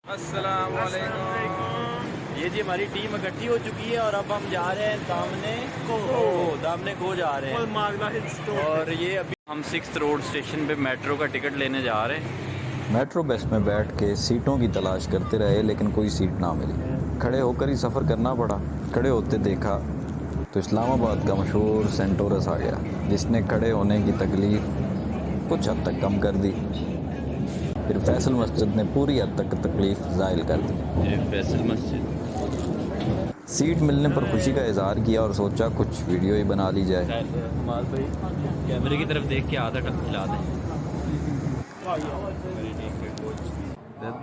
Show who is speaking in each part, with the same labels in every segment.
Speaker 1: अस्सलाम वालेकुम।
Speaker 2: ये जी हमारी टीम इकट्ठी हो चुकी है और अब हम जा रहे हैं दामने को जा रहे हैं। और ये अभी हम 6th रोड स्टेशन पे मेट्रो का टिकट लेने जा रहे हैं।
Speaker 3: मेट्रो बस में बैठ के सीटों की तलाश करते रहे लेकिन कोई सीट ना मिली। खड़े होकर ही सफ़र करना पड़ा। खड़े होते देखा तो इस्लामाबाद का मशहूर सेंटोरस आ गया, जिसने खड़े होने की तकलीफ़ कुछ हद तक कम कर दी। फिर फैसल मस्जिद ने पूरी हद तक तकलीफ़ ज़ाहिल कर दी।
Speaker 2: ये फैसल मस्जिद।
Speaker 3: सीट मिलने पर खुशी का इजहार किया और सोचा कुछ वीडियो ही बना ली जाए।
Speaker 2: माल भाई कैमरे की तरफ देख के आधा टक खिला दें।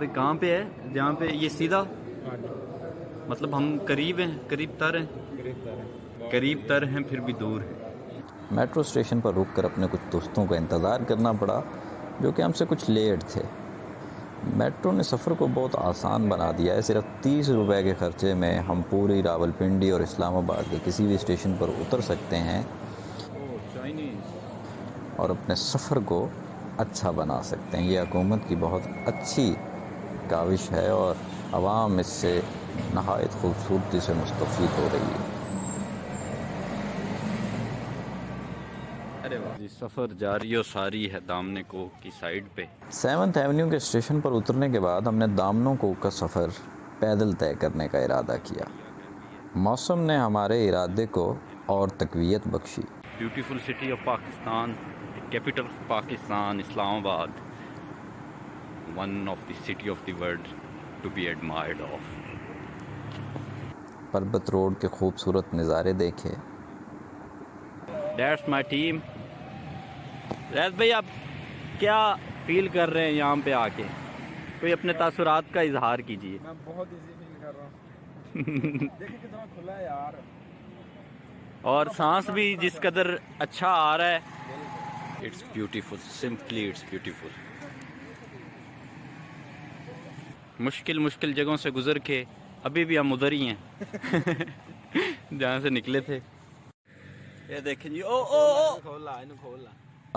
Speaker 2: कहाँ पे है? जहाँ पे ये सीधा मतलब हम करीब हैं, करीब तर हैं फिर भी दूर हैं।
Speaker 3: मेट्रो स्टेशन पर रुककर अपने कुछ दोस्तों का इंतज़ार करना पड़ा जो कि हमसे कुछ लेट थे। मेट्रो ने सफ़र को बहुत आसान बना दिया है। सिर्फ 30 रुपए के खर्चे में हम पूरी रावलपिंडी और इस्लामाबाद के किसी भी स्टेशन पर उतर सकते हैं और अपने सफ़र को अच्छा बना सकते हैं। ये हुकूमत की बहुत अच्छी काविश है और आवाम इससे नहायत खूबसूरती से मुस्तफ़ीद हो रही है।
Speaker 2: अरे वाह जी, सफ़र जारी और सारी है दामने को की साइड पे।
Speaker 3: 7th एवेन्यू के स्टेशन पर उतरने के बाद हमने दामनों को का सफ़र पैदल तय करने का इरादा किया। मौसम ने हमारे इरादे को और तक़वियत बख्शी।
Speaker 2: Beautiful city of Pakistan, capital of Pakistan, Islamabad, one of the city of the world to be admired of.
Speaker 3: Parbat road के खूबसूरत नज़ारे देखे।
Speaker 2: That's my team. रैस भाई, आप क्या फील कर रहे हैं यहाँ पे आके? कोई अपने तासुरात का इजहार कीजिए।
Speaker 1: मैं बहुत इजी फील कर रहा हूँ। देखिए कितना खुला है यार,
Speaker 2: और सांस भी जिस कदर अच्छा आ रहा है। It's beautiful, simply it's beautiful. मुश्किल जगहों से गुजर के अभी भी हम उधर ही हैं जहाँ से निकले थे। ये देखें जी, ओ ओ ओ
Speaker 1: खोला।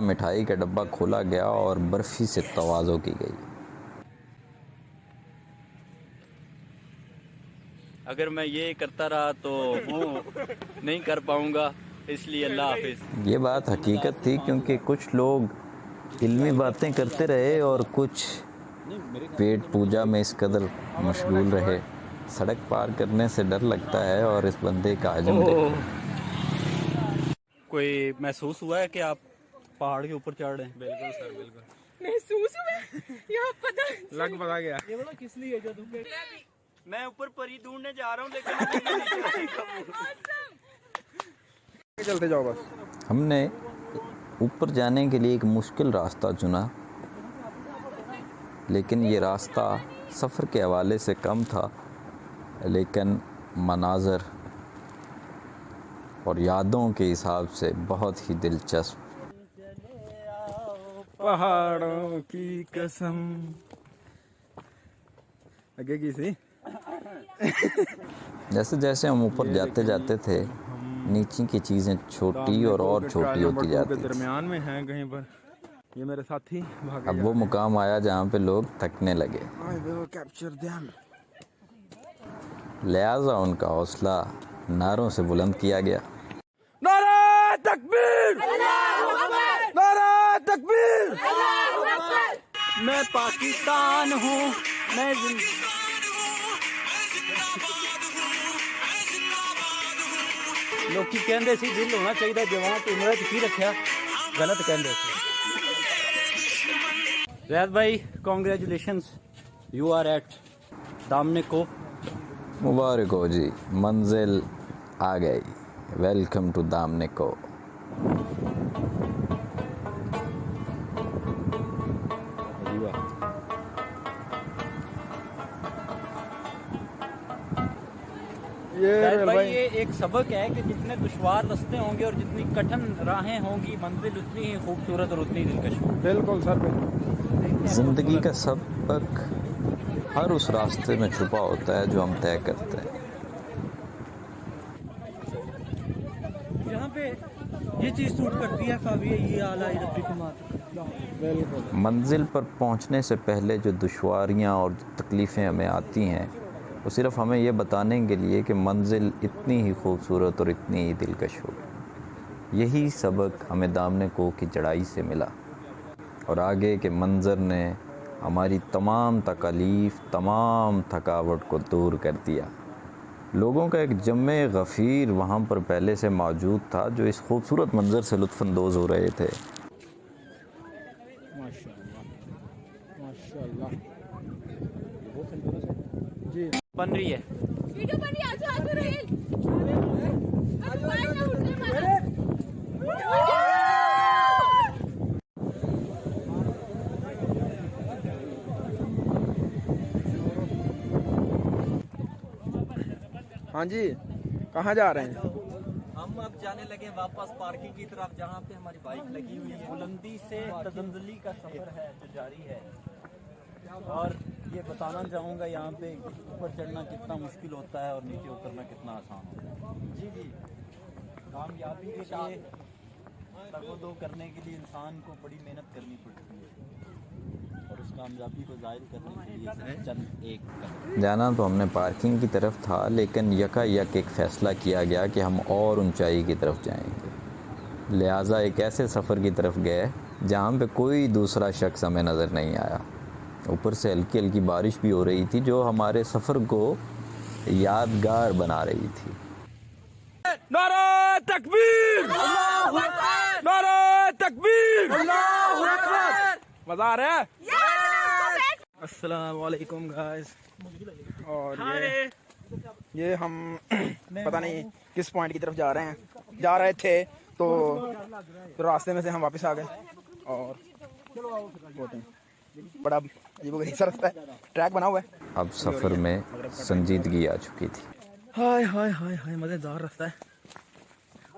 Speaker 3: मिठाई का डब्बा खोला गया और बर्फ़ी से तवाज़ो की गई।
Speaker 2: अगर मैं ये करता रहा तो वो नहीं कर पाऊंगा, इसलिए अल्लाह हाफिज।
Speaker 3: ये बात हकीकत थी क्योंकि कुछ लोग इल्मी बातें करते रहे और कुछ पेट पूजा में इस कदर मशगूल रहे। सड़क पार करने से डर लगता है और इस बंदे का हजम
Speaker 2: कोई महसूस हुआ है कि आप पहाड़ के ऊपर चढ़ रहे हैं?
Speaker 1: बिल्कुल सर, बिल्कुल
Speaker 4: महसूस हुआ यहाँ पता
Speaker 1: लग पता गया।
Speaker 4: ये बोला किस लिए जो तुम
Speaker 2: मैं ऊपर परी ढूंढने जा रहा हूँ लेकिन
Speaker 1: चलते जाओ बस।
Speaker 3: हमने ऊपर जाने के लिए एक मुश्किल रास्ता चुना, लेकिन ये रास्ता सफ़र के हवाले से कम था, लेकिन मनाज़र और यादों के हिसाब से बहुत ही दिलचस्प।
Speaker 1: पहाड़ों की कसम आगे की सी।
Speaker 3: जैसे जैसे हम ऊपर जाते जाते थे, नीचे की चीज़ें छोटी और छोटी होती जाती थी।
Speaker 1: दरमियान में हैं कहीं पर। ये मेरे साथी भागे।
Speaker 3: अब वो मुकाम आया जहाँ पे लोग थकने लगे, लिहाजा उनका हौसला नारों से बुलंद किया गया।
Speaker 1: नारे तकबीर! नारे तकबीर!
Speaker 2: मैं पाकिस्तान हूँ, मैं लोग कहते सी दिल होना चाहिए जवान तो उम्र की रखा, गलत कहते थे। रैद भाई, कॉन्ग्रेचुलेशंस, यू आर एट दामने को।
Speaker 3: मुबारक हो जी, मंजिल आ गई। वेलकम टू दामने को।
Speaker 2: भाई ये एक सबक है कि जितने दुश्वार रास्ते होंगे और जितनी कठिन राहें होंगी, मंजिल उतनी ही खूबसूरत और उतनी दिलकश होगी।
Speaker 1: बिल्कुल सर।
Speaker 3: ज़िंदगी का सबक हर उस रास्ते में छुपा होता है जो हम तय करते हैं।
Speaker 2: यहाँ पे
Speaker 1: ये चीज़ सूट करती है काफ़ी, ये आला रब्बी बिल्कुल।
Speaker 3: मंजिल पर पहुंचने से पहले जो दुश्वारियां और तकलीफ़ें हमें आती हैं वो सिर्फ़ हमें ये बताने के लिए कि मंजिल इतनी ही खूबसूरत और इतनी ही दिलकश हो। यही सबक हमें दामने कोह की चढ़ाई से मिला और आगे के मंज़र ने हमारी तमाम तकालीफ़, तमाम थकावट को दूर कर दिया। लोगों का एक जम्मे गफ़ीर वहाँ पर पहले से मौजूद था जो इस खूबसूरत मंज़र से लुत्फ़अंदोज़ हो रहे थे।
Speaker 2: बन रही है।
Speaker 4: वीडियो बनी, आजू आजू रेल। अब मार ना उठने मार।
Speaker 1: हाँ जी, कहाँ जा रहे हैं?
Speaker 2: हम अब जाने लगे वापस पार्किंग की तरफ जहाँ पे हमारी बाइक लगी हुई है। बुलंदी से तजंजली का सफ़र है जो जारी है और ये बताना चाहूँगा यहाँ पे ऊपर चढ़ना कितना मुश्किल होता है और नीचे उतरना कितना आसान होता है। जी जी, कामयाबी के लिए तगोदो करने के लिए इंसान को बड़ी मेहनत करनी पड़ती है और उस कामयाबी को ज़ाहिर करने के लिए चंद एक कदम।
Speaker 3: जाना तो हमने पार्किंग की तरफ था, लेकिन यकायक एक फ़ैसला किया गया कि हम और ऊंचाई की तरफ जाएंगे। लिहाजा एक ऐसे सफ़र की तरफ गए जहाँ पे कोई दूसरा शख्स हमें नज़र नहीं आया। ऊपर से हल्की हल्की बारिश भी हो रही थी जो हमारे सफ़र को यादगार बना रही थी।
Speaker 1: नारे तकबीर! नारे तकबीर! मज़ा आ रहा है? अस्सलाम वालेकुम गाइस। और ये हम पता नहीं किस पॉइंट की तरफ जा रहे थे तो रास्ते में से हम वापस आ गए और बड़ा अजीब सा रास्ता है, ट्रैक बना हुआ है।
Speaker 3: अब सफ़र में संजीदगी आ चुकी थी।
Speaker 1: हाय हाय हाय हाय, मज़ेदार रास्ता है,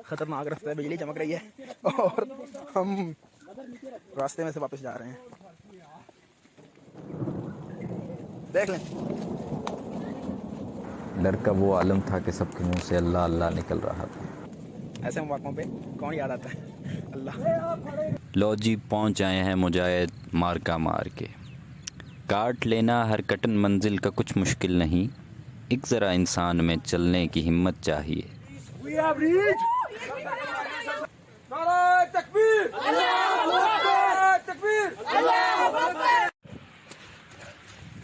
Speaker 1: खतरनाक रास्ता है, बिजली चमक रही है और हम रास्ते में से वापस जा रहे हैं। देख लें,
Speaker 3: लड़का वो आलम था कि सबके मुंह से अल्लाह अल्लाह निकल रहा था।
Speaker 1: ऐसे मौक़ों पे कौन याद आता है? अल्लाह।
Speaker 3: लो जी, पहुंच आए हैं मुजाहिद मार्का मार के। काट लेना हर कटन मंजिल का कुछ मुश्किल नहीं, एक ज़रा इंसान में चलने की हिम्मत चाहिए।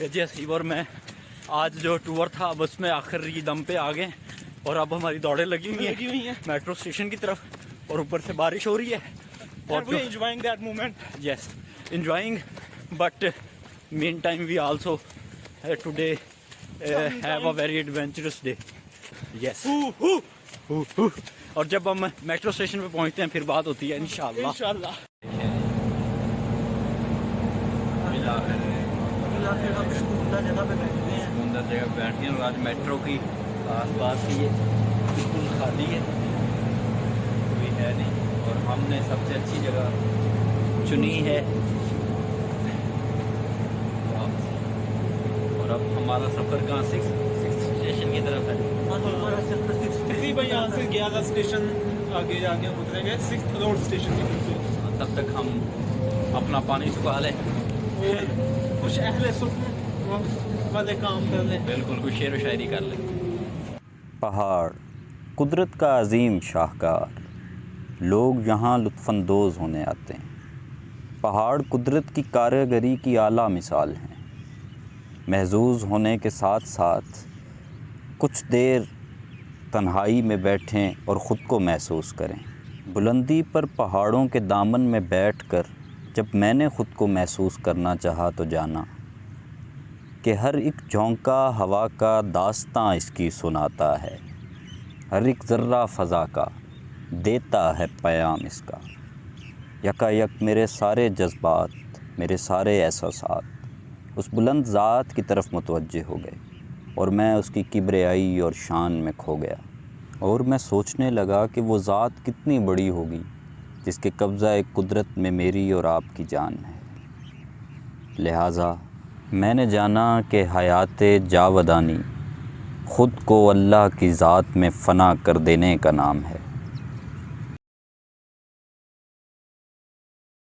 Speaker 2: जी हसीब और मैं आज जो टूर था अब उसमें आखिर ये दम पे आ गए और अब हमारी दौड़ें लगी हुई हैं मेट्रो स्टेशन की तरफ और ऊपर से बारिश हो रही है और enjoying that moment. Yes, enjoying, but mean time we also today have a very adventurous day. Yes, और जब हम मेट्रो स्टेशन पे पहुंचते हैं फिर बात होती है इंशाल्लाह। हम सुंदर जगह पे बैठे हैं, सुंदर जगह पे बैठे हैं और आज मेट्रो की खास बात है ये बिल्कुल खाली है, कोई है नहीं और हमने सबसे अच्छी जगह चुनी है और अब हमारा सफ़र कहाँ सिक्स स्टेशन की तरफ है। हमारा सफ़र 6
Speaker 5: यहाँ से 11 स्टेशन आगे जाके उतरेंगे 6th रोड स्टेशन के पीछे।
Speaker 2: तब तक हम अपना पानी सुखा लें
Speaker 5: और कुछ अहले सुख वाले काम कर लें,
Speaker 2: बिल्कुल कुछ शेर व शायरी कर लें।
Speaker 3: पहाड़ कुदरत का अजीम शाहकार, लोग यहाँ लुत्फ़अंदोज़ होने आते हैं। पहाड़ कुदरत की कारीगरी की आला मिसाल हैं। महजूज़ होने के साथ साथ कुछ देर तन्हाई में बैठें और ख़ुद को महसूस करें। बुलंदी पर पहाड़ों के दामन में बैठकर जब मैंने ख़ुद को महसूस करना चाहा तो जाना कि हर एक झोंका हवा का दास्तां इसकी सुनाता है, हर एक ज़र्रा फ़ज़ा का देता है पैगाम इसका। यकायक मेरे सारे जज्बात, मेरे सारे एहसासात उस बुलंद ज़ात की तरफ मुतवज्जे हो गए और मैं उसकी किब्रियाई और शान में खो गया और मैं सोचने लगा कि वो ज़ात कितनी बड़ी होगी जिसके कब्ज़ा एक कुदरत में मेरी और आपकी जान है। लिहाजा मैंने जाना कि हयात जावदानी ख़ुद को अल्लाह की ज़ात में फ़ना कर देने का नाम है।